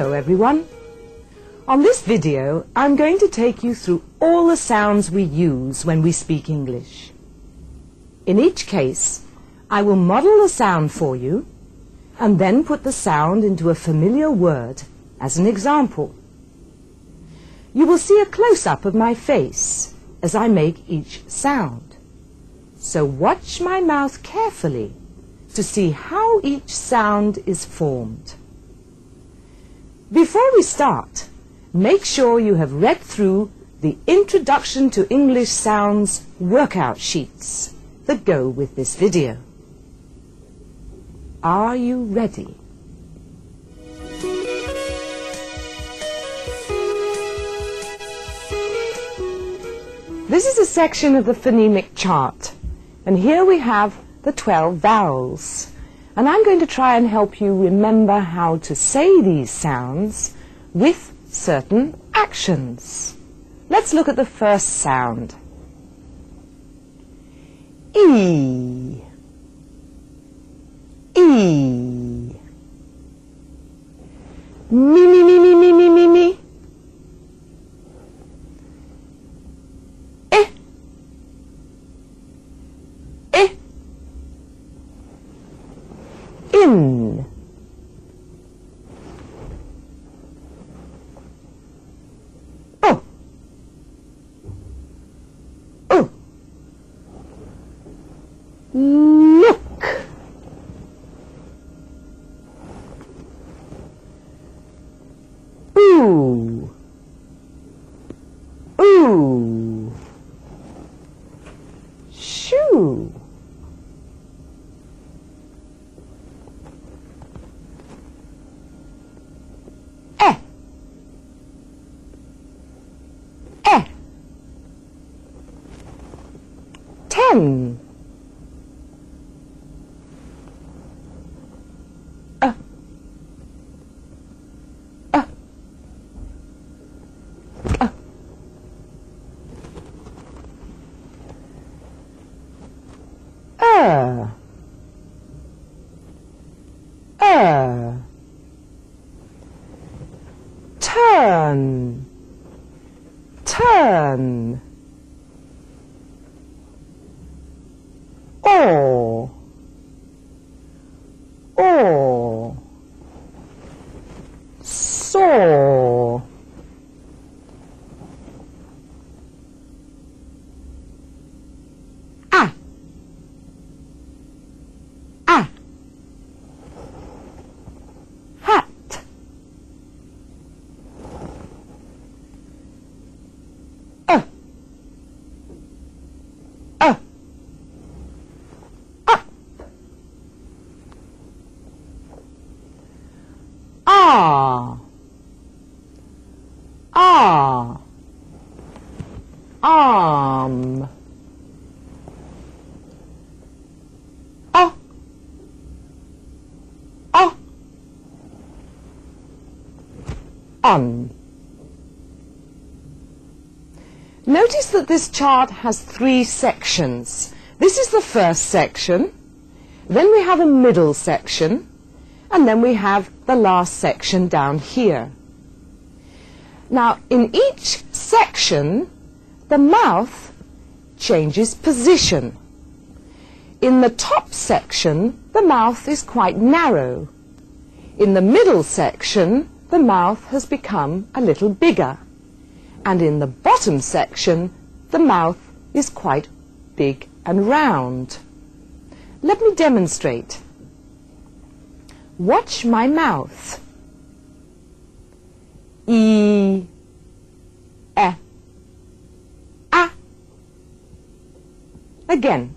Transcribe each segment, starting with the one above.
Hello everyone. On this video I'm going to take you through all the sounds we use when we speak English. In each case I will model the sound for you and then put the sound into a familiar word as an example. You will see a close-up of my face as I make each sound. So watch my mouth carefully to see how each sound is formed. Before we start, make sure you have read through the Introduction to English Sounds workout sheets that go with this video. Are you ready? This is a section of the phonemic chart, and here we have the 12 vowels. And I'm going to try and help you remember how to say these sounds with certain actions. Let's look at the first sound. E. E. Me, me, me, me, me, me, me, me. Eh. Eh. In. Oh. Oh. Look. Ooh. Ooh. Shoo. Ten. Uh. Uh. Uh. Turn. Turn. Or. Saw. Ah. Ah. Hat. Up. Ah. Ah. Arm. Ah. Ah. On. Notice that this chart has 3 sections. This is the first section, then we have a middle section, and then we have the last section down here. Now, in each section, the mouth changes position. In the top section, the mouth is quite narrow. In the middle section, the mouth has become a little bigger. And in the bottom section, the mouth is quite big and round. Let me demonstrate. Watch my mouth. E, E, A. Again.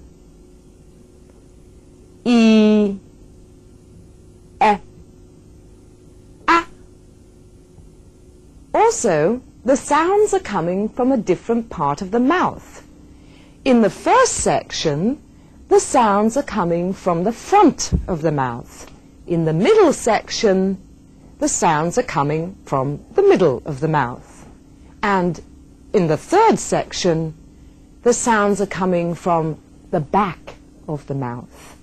E, E, A. Also, the sounds are coming from a different part of the mouth. In the first section, the sounds are coming from the front of the mouth. In the middle section, the sounds are coming from the middle of the mouth. And in the third section, the sounds are coming from the back of the mouth.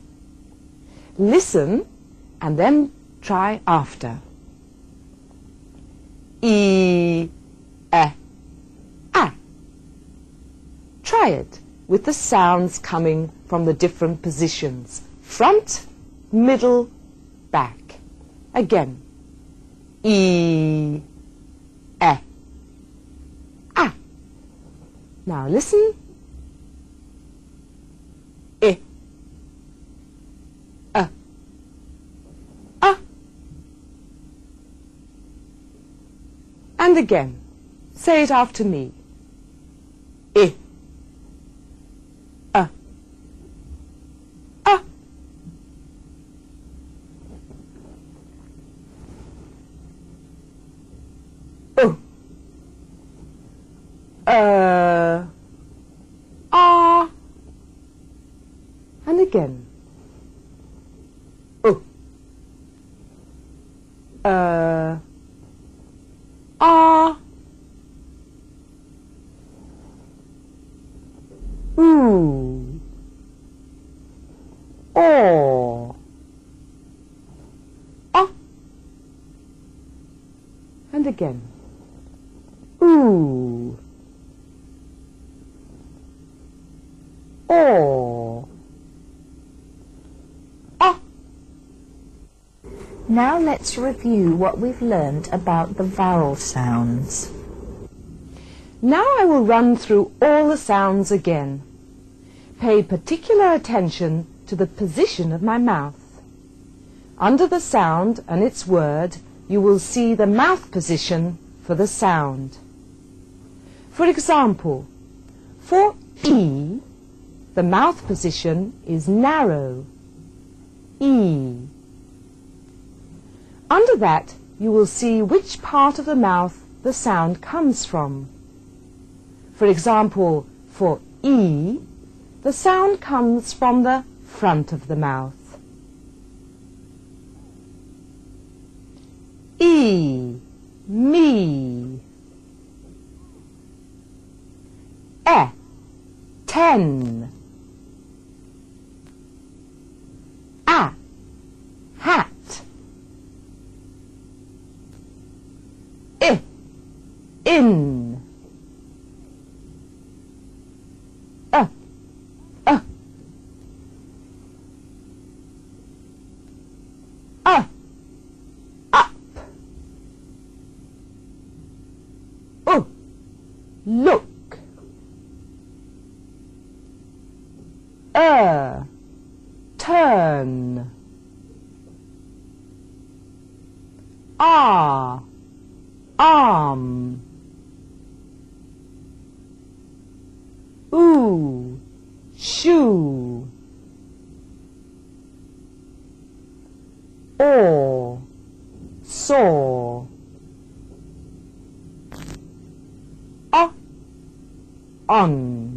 Listen and then try after. E, A. Try it with the sounds coming from the different positions. Front, middle, back. Again. E, A. Now listen. I, A. And again. Say it after me. I, A. O. And again. O. Ooh. O. And again. Ooh. O. Now let's review what we've learned about the vowel sounds. Now I will run through all the sounds again. Pay particular attention to the position of my mouth. Under the sound and its word, you will see the mouth position for the sound. For example, for E, the mouth position is narrow. E. Under that, you will see which part of the mouth the sound comes from. For example, for E, the sound comes from the front of the mouth. E, me. E, 10. A, hat. I, in. Up. Look. Turn. Arm. Ooh, shoe. Or, saw. On.